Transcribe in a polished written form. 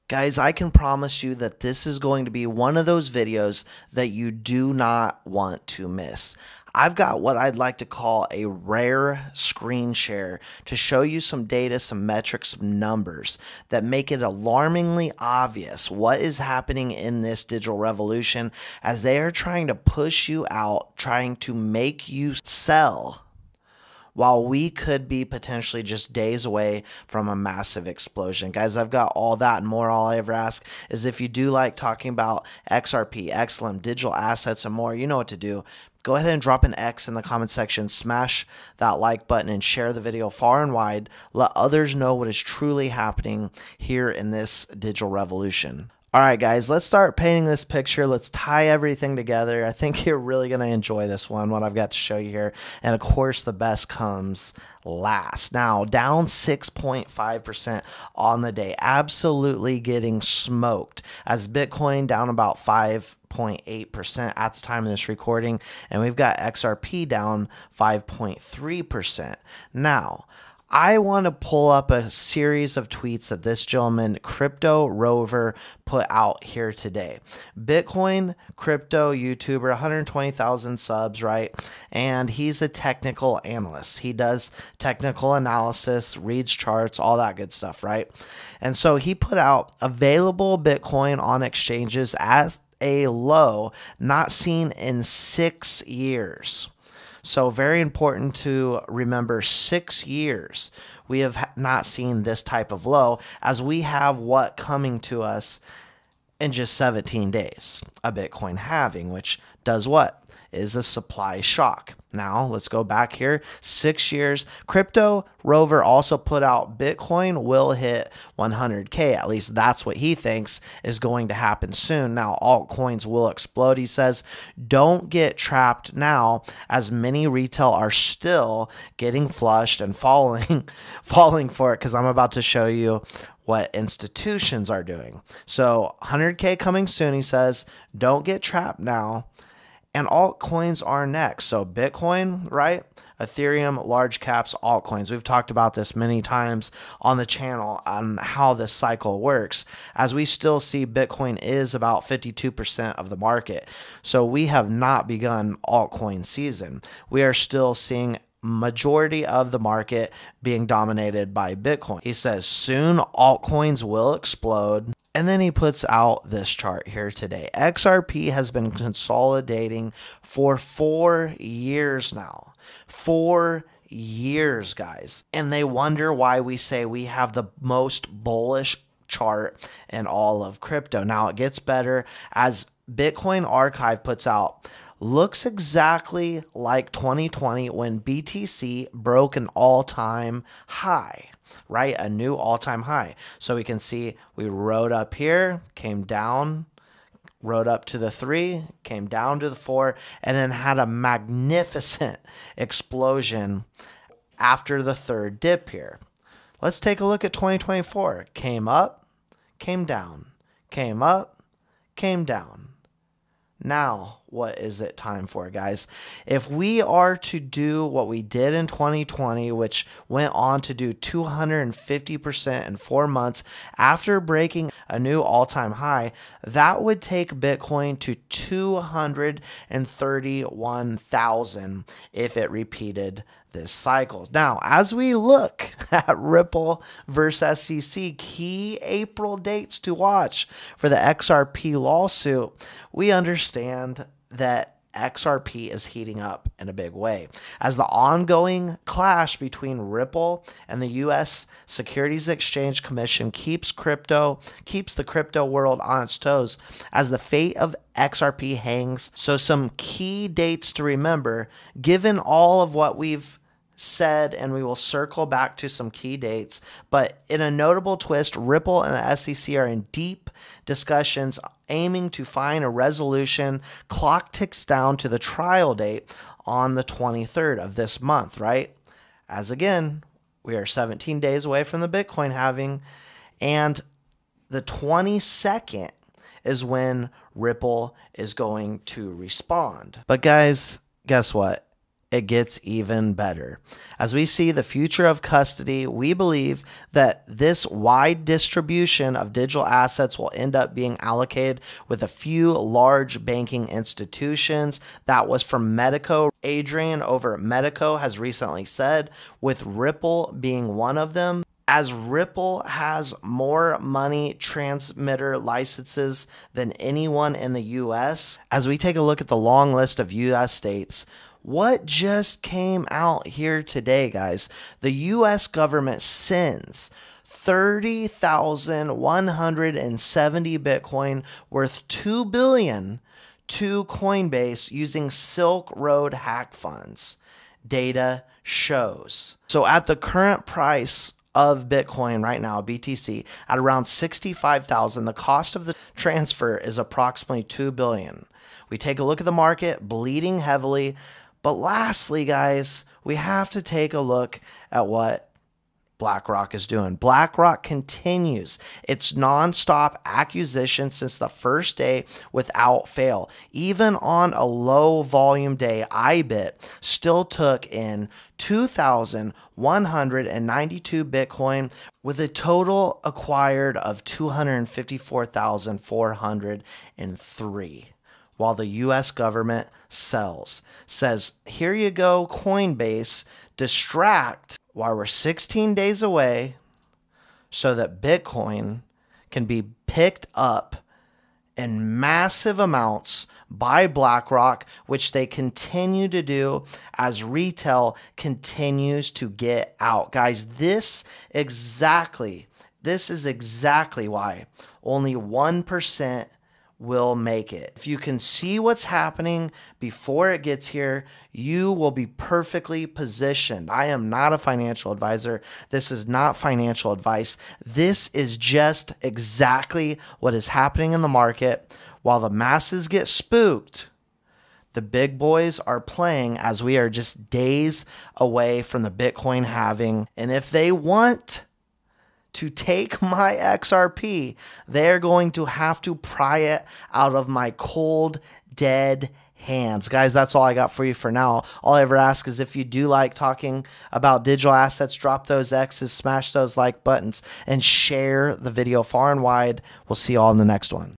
Guys, I can promise you that this is going to be one of those videos that you do not want to miss. I've got what I'd like to call a rare screen share to show you some data, some metrics, some numbers that make it alarmingly obvious what is happening in this digital revolution as they are trying to push you out, trying to make you sell, while we could be potentially just days away from a massive explosion. Guys, I've got all that and more. All I ever ask is if you do like talking about XRP, XLM, digital assets, and more, you know what to do. Go ahead and drop an X in the comment section, smash that like button, and share the video far and wide. Let others know what is truly happening here in this digital revolution. All right, guys, let's start painting this picture. Let's tie everything together. I think you're really going to enjoy this one, what I've got to show you here. And of course, the best comes last. Now, down 6.5% on the day, absolutely getting smoked, as Bitcoin down about 5.8% at the time of this recording, and we've got XRP down 5.3%. Now, I want to pull up a series of tweets that this gentleman, Crypto Rover, put out here today. Bitcoin crypto YouTuber, 120,000 subs, right? And he's a technical analyst. He does technical analysis, reads charts, all that good stuff, right? And so he put out available Bitcoin on exchanges at a low not seen in 6 years. So very important to remember, 6 years we have not seen this type of low, as we have what coming to us in just 17 days, a Bitcoin halving, which does what? Is a supply shock. Now let's go back here 6 years. Crypto Rover also put out Bitcoin will hit 100K. At least that's what he thinks is going to happen soon. Now altcoins will explode. He says don't get trapped now, as many retail are still getting flushed and falling for it, because I'm about to show you what institutions are doing. So 100K coming soon, he says. Don't get trapped now. And altcoins are next. So Bitcoin, right? Ethereum, large caps, altcoins. We've talked about this many times on the channel on how this cycle works, as we still see Bitcoin is about 52% of the market. So we have not begun altcoin season. We are still seeing majority of the market being dominated by Bitcoin. He says soon altcoins will explode. And then he puts out this chart here today. XRP has been consolidating for 4 years now. 4 years, guys. And they wonder why we say we have the most bullish chart in all of crypto. Now it gets better, as Bitcoin Archive puts out. Looks exactly like 2020 when BTC broke an all-time high, right? A new all-time high. So we can see we rode up here, came down, rode up to the 3, came down to the 4, and then had a magnificent explosion after the third dip here. Let's take a look at 2024. Came up, came down, came up, came down. Now, what is it time for, guys? If we are to do what we did in 2020, which went on to do 250% in 4 months after breaking a new all-time high, that would take Bitcoin to 231,000 if it repeated this cycle. Now, as we look at Ripple versus SEC, key April dates to watch for the XRP lawsuit, we understand that XRP is heating up in a big way, as the ongoing clash between Ripple and the U.S. Securities Exchange Commission keeps the crypto world on its toes, as the fate of XRP hangs. So some key dates to remember, given all of what we've said, and we will circle back to some key dates. But in a notable twist, Ripple and the SEC are in deep discussions aiming to find a resolution. Clock ticks down to the trial date on the 23rd of this month, right? As again, we are 17 days away from the Bitcoin halving, and the 22nd is when Ripple is going to respond. But guys, guess what? it gets even better. As we see the future of custody, we believe that this wide distribution of digital assets will end up being allocated with a few large banking institutions. That was from Medico. Adrian over at Medico has recently said, with Ripple being one of them. As Ripple has more money transmitter licenses than anyone in the US, as we take a look at the long list of US states, what just came out here today, guys? The US government sends 30,170 Bitcoin worth $2 billion to Coinbase using Silk Road hack funds. Data shows. So at the current price of Bitcoin right now, BTC, at around 65,000, the cost of the transfer is approximately $2 billion. We take a look at the market, bleeding heavily. But lastly, guys, we have to take a look at what Blackrock is doing. Blackrock continues its nonstop acquisition since the first day without fail. Even on a low volume day, IBIT still took in 2,192 Bitcoin with a total acquired of 254,403. While the US government says, here you go, Coinbase, distract while we're 16 days away so that Bitcoin can be picked up in massive amounts by Blackrock, which they continue to do as retail continues to get out. Guys, this is exactly why only 1% will make it. If you can see what's happening before it gets here, you will be perfectly positioned. I am not a financial advisor. This is not financial advice. This is just exactly what is happening in the market. While the masses get spooked, the big boys are playing as we are just days away from the Bitcoin halving. And if they want to take my XRP, they're going to have to pry it out of my cold, dead hands. Guys, that's all I got for you for now. All I ever ask is if you do like talking about digital assets, drop those X's, smash those like buttons, and share the video far and wide. We'll see you all in the next one.